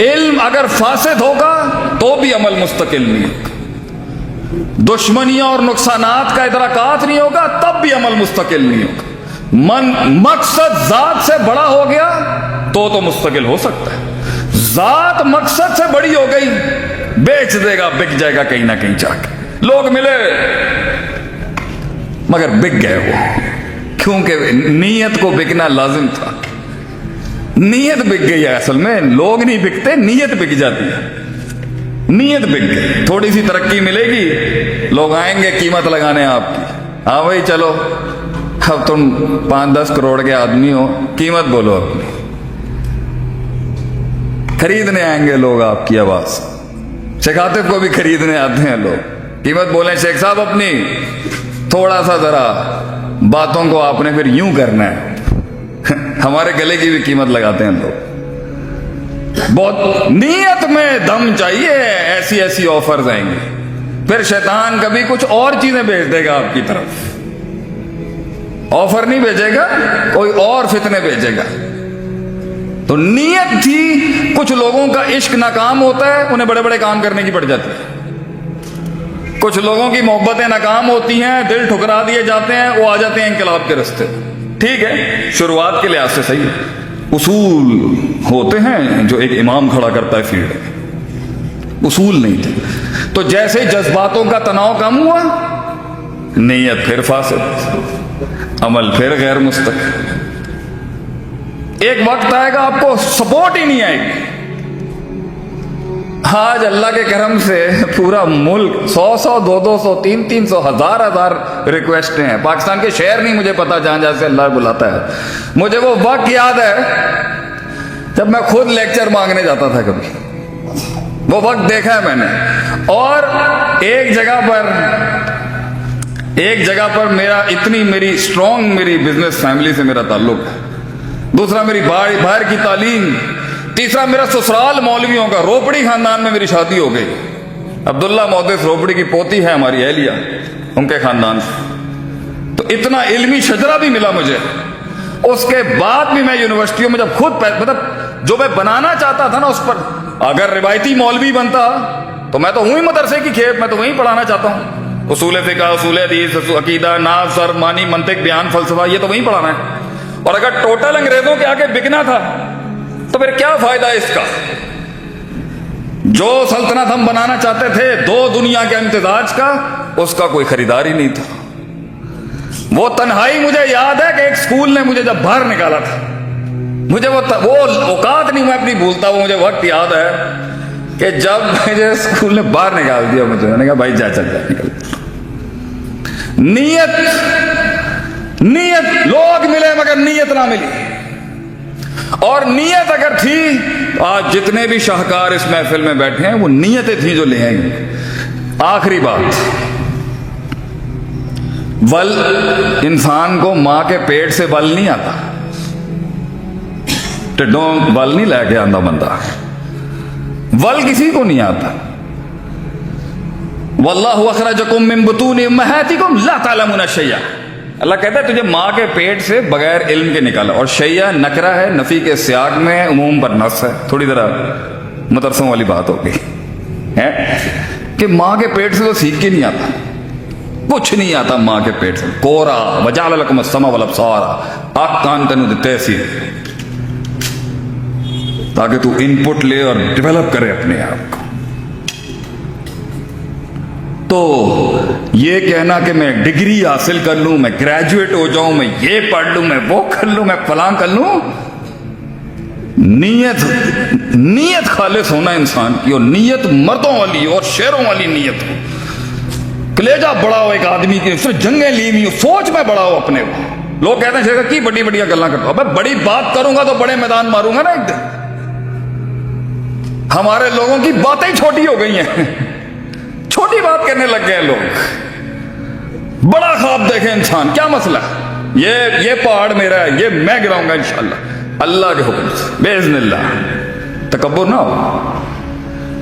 علم اگر فاسد ہوگا تو بھی عمل مستقل نہیں ہوگا، دشمنیاں اور نقصانات کا ادراکات نہیں ہوگا تب بھی عمل مستقل نہیں ہوگا۔ مقصد ذات سے بڑا ہو گیا تو مستقل ہو سکتا ہے، ذات مقصد سے بڑی ہو گئی بیچ دے گا، بک جائے گا کہیں نہ کہیں جا کے۔ لوگ ملے مگر بک گئے وہ، کیونکہ نیت کو بکنا لازم تھا، نیت بک گئی ہے۔ اصل میں لوگ نہیں بکتے، نیت بک جاتی ہے، نیت بک گئی۔ تھوڑی سی ترقی ملے گی، لوگ آئیں گے قیمت لگانے آپ کی، ہاں بھائی چلو اب تم 5-10 کروڑ کے آدمی ہو، قیمت بولو اپنی، خریدنے آئیں گے لوگ آپ کی آواز۔ شیخ عاطف کو بھی خریدنے آتے ہیں لوگ، قیمت بولیں شیخ صاحب اپنی، تھوڑا سا ذرا باتوں کو آپ نے پھر یوں کرنا ہے، ہمارے گلے کی بھی قیمت لگاتے ہیں لوگ۔ بہت نیت میں دم چاہیے، ایسی ایسی آفرز آئیں گے، پھر شیطان کبھی کچھ اور چیزیں بھیج دے گا آپ کی طرف، آفر نہیں بھیجے گا، کوئی اور فتنے بھیجے گا۔ تو نیت تھی، کچھ لوگوں کا عشق ناکام ہوتا ہے، انہیں بڑے بڑے کام کرنے کی پڑ جاتی ہے، کچھ لوگوں کی محبتیں ناکام ہوتی ہیں، دل ٹھکرا دیے جاتے ہیں، وہ آ جاتے ہیں انقلاب کے رستے۔ ٹھیک ہے، شروعات کے لحاظ سے صحیح ہے، اصول ہوتے ہیں جو ایک امام کھڑا کرتا ہے فیلڈ میں، اصول نہیں تھے۔ تو جیسے جذباتوں کا تناؤ کم ہوا، نیت پھر فاسد، عمل پھر غیر مستقل۔ ایک وقت آئے گا آپ کو سپورٹ ہی نہیں آئے گی۔ آج اللہ کے کرم سے پورا ملک 100 200 300 ہزار ریکویسٹیں ہیں، پاکستان کے شہر نہیں مجھے پتا جہاں جہاں سے اللہ بلاتا ہے۔ مجھے وہ وقت یاد ہے جب میں خود لیکچر مانگنے جاتا تھا، کبھی وہ وقت دیکھا ہے میں نے۔ اور ایک جگہ پر میری اسٹرانگ میری بزنس فیملی سے میرا تعلق ہے، دوسرا میری باہر کی تعلیم، تیسرا میرا سسرال مولویوں کا، روپڑی خاندان میں میری شادی ہو گئی، عبداللہ محدث روپڑی کی پوتی ہے ہماری اہلیہ، ان کے خاندان سے، تو اتنا علمی شجرہ بھی ملا مجھے۔ اس کے بعد بھی میں یونیورسٹیوں میں جب خود مطلب جو میں بنانا چاہتا تھا نا، اس پر اگر روایتی مولوی بنتا تو میں تو ہوں ہی مدرسے کی کھیپ، میں تو وہیں پڑھانا چاہتا ہوں، اصول فقہ، اصول حدیث، عقیدہ، نحو، صرف، معنی، منطق، بیان، فلسفہ، یہ تو وہیں پڑھانا ہے۔ اور اگر ٹوٹل انگریزوں کے آگے بکنا تھا تو پھر کیا فائدہ ہے اس کا؟ جو سلطنت ہم بنانا چاہتے تھے 2 دنیا کے امتزاج کا، اس کا کوئی خریدار ہی نہیں تھا۔ وہ تنہائی مجھے یاد ہے کہ ایک اسکول نے مجھے جب باہر نکالا تھا، مجھے وہ اوقات نہیں میں اپنی بھولتا، وہ مجھے وقت یاد ہے کہ جب مجھے اسکول نے باہر نکال دیا، مجھے میں نے کہا بھائی جا چل جا نکل۔ نیت لوگ ملے مگر نیت نہ ملی، اور نیت اگر تھی، آج جتنے بھی شاہکار اس محفل میں بیٹھے ہیں وہ نیتیں تھیں جو لے آئیں گے۔ آخری بات، ول انسان کو ماں کے پیٹ سے ول نہیں آتا، ٹڈوں ول نہیں لے کے آتا بندہ، ول کسی کو نہیں آتا۔ واللہ اخرجکم من بطون امہاتکم لا تعلمون شیئا، اللہ کہتا ہے تجھے ماں کے پیٹ سے بغیر علم کے نکالا۔ اور شیعہ نکرہ ہے، نفی کے سیاق میں، عموم پر نص ہے، تھوڑی ذرا مدرسوں والی بات ہو گئی ہے کہ ماں کے پیٹ سے تو سیکھ کے نہیں آتا، کچھ نہیں آتا ماں کے پیٹ سے۔ کورا وجعل لکم السمع والابصار، آنکھ کان تینوں دیتے سی تاکہ تو ان پٹ لے اور ڈیولپ کرے اپنے آپ کو۔ تو یہ کہنا کہ میں ڈگری حاصل کر لوں، میں گریجویٹ ہو جاؤں، میں یہ پڑھ لوں، میں وہ کر لوں، میں فلاں کر لوں، نیت خالص ہونا انسان کی، اور نیت مردوں والی اور شیروں والی نیت ہو، کلیجہ بڑا ہو ایک آدمی کی، صرف جنگیں لی ہوئی ہو، سوچ میں بڑا ہو اپنے کو۔ لوگ کہتے ہیں شیخ کی بڑی بڑی گلاں کرتا ہوں، ابے بڑی بات کروں گا تو بڑے میدان ماروں گا نا ایک دن۔ ہمارے لوگوں کی باتیں چھوٹی ہو گئی ہیں، چھوٹی بات کرنے لگ گئے لوگ۔ بڑا خواب دیکھے انسان، کیا مسئلہ ہے، یہ پہاڑ میرا ہے، یہ میں گراؤں گا انشاءاللہ، اللہ کے حکم سے، باذن اللہ، تکبر نہ ہو۔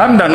I'm done,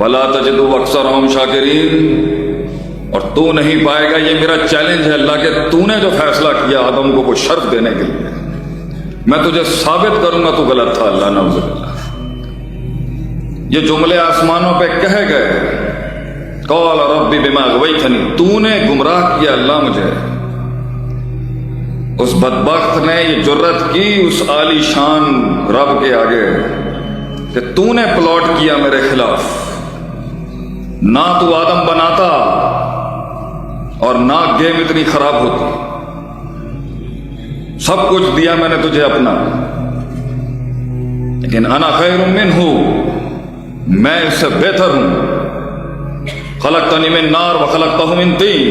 ولا تجد اکثرهم شاکرین، اور تو نہیں پائے گا، یہ میرا چیلنج ہے اللہ کے، تو نے جو فیصلہ کیا آدم کو کوئی شرف دینے کے لیے، میں تجھے ثابت کروں گا تو غلط تھا، اللہ نعوذ باللہ۔ یہ جملے آسمانوں پہ کہے گئے، قال رب بما اغویتنی، تو نے گمراہ کیا اللہ مجھے۔ اس بدبخت نے یہ جرت کی اس عالی شان رب کے آگے کہ تو نے پلاٹ کیا میرے خلاف، نہ تو آدم بناتا اور نہ گیم اتنی خراب ہوتی، سب کچھ دیا میں نے تجھے اپنا، لیکن انا خیر منہ، میں اس سے بہتر ہوں، خلقتنی من نار وخلقتہ من طین،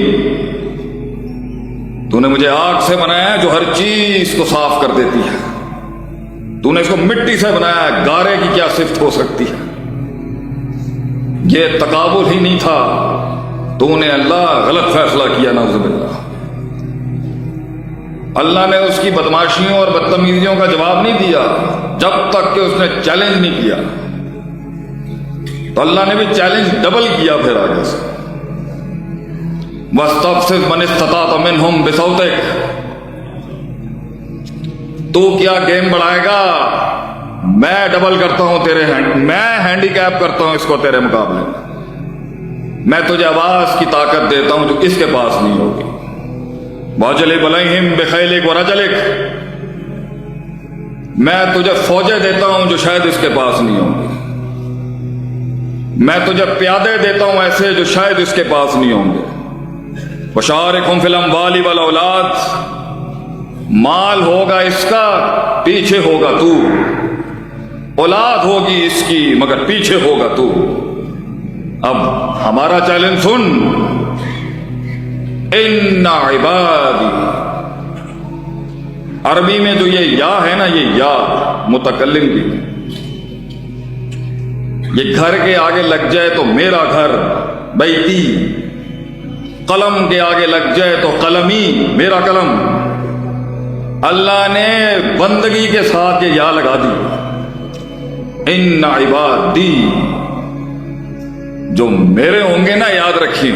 تو نے مجھے آگ سے بنایا ہے جو ہر چیز کو صاف کر دیتی ہے، تو نے اس کو مٹی سے بنایا ہے، گارے کی کیا صفت ہو سکتی ہے؟ یہ تقابل ہی نہیں تھا، تو نے اللہ غلط فیصلہ کیا نعوذ باللہ۔ اللہ نے اس کی بدماشیوں اور بدتمیزیوں کا جواب نہیں دیا جب تک کہ اس نے چیلنج نہیں کیا، تو اللہ نے بھی چیلنج ڈبل کیا پھر آگے سے، وَاسْتَفْزِزْ مَنِ اسْتَطَعْتَ مِنْهُمْ بِصَوْتِكَ، تو کیا گیم بڑھائے گا، میں ڈبل کرتا ہوں تیرے میں ہینڈی کیپ کرتا ہوں اس کو تیرے مقابلے میں تجھے آواز کی طاقت دیتا ہوں جو اس کے پاس نہیں ہوگی، وَاجْلِبْ عَلَيْهِمْ بِخَيْلِكَ وَرَجَلِكَ، میں تجھے فوجیں دیتا ہوں جو شاید اس کے پاس نہیں ہوں گی، میں تجھے پیادے دیتا ہوں ایسے جو شاید اس کے پاس نہیں ہوں گے، وَشَارِكْهُمْ فِي الْأَمْوَالِ وَالْأَوْلَادِ، مال ہوگا اس کا پیچھے ہوگا تو، اولاد ہوگی اس کی مگر پیچھے ہوگا تو۔ اب ہمارا چیلنج سن، ان عبادی، عربی میں جو یہ یا ہے نا، یہ یا متکلم کی، یہ گھر کے آگے لگ جائے تو میرا گھر بیتی، قلم کے آگے لگ جائے تو قلمی، میرا قلم، اللہ نے بندگی کے ساتھ یہ یا لگا دی، ان عبادی، جو میرے ہوں گے نا، یاد رکھیں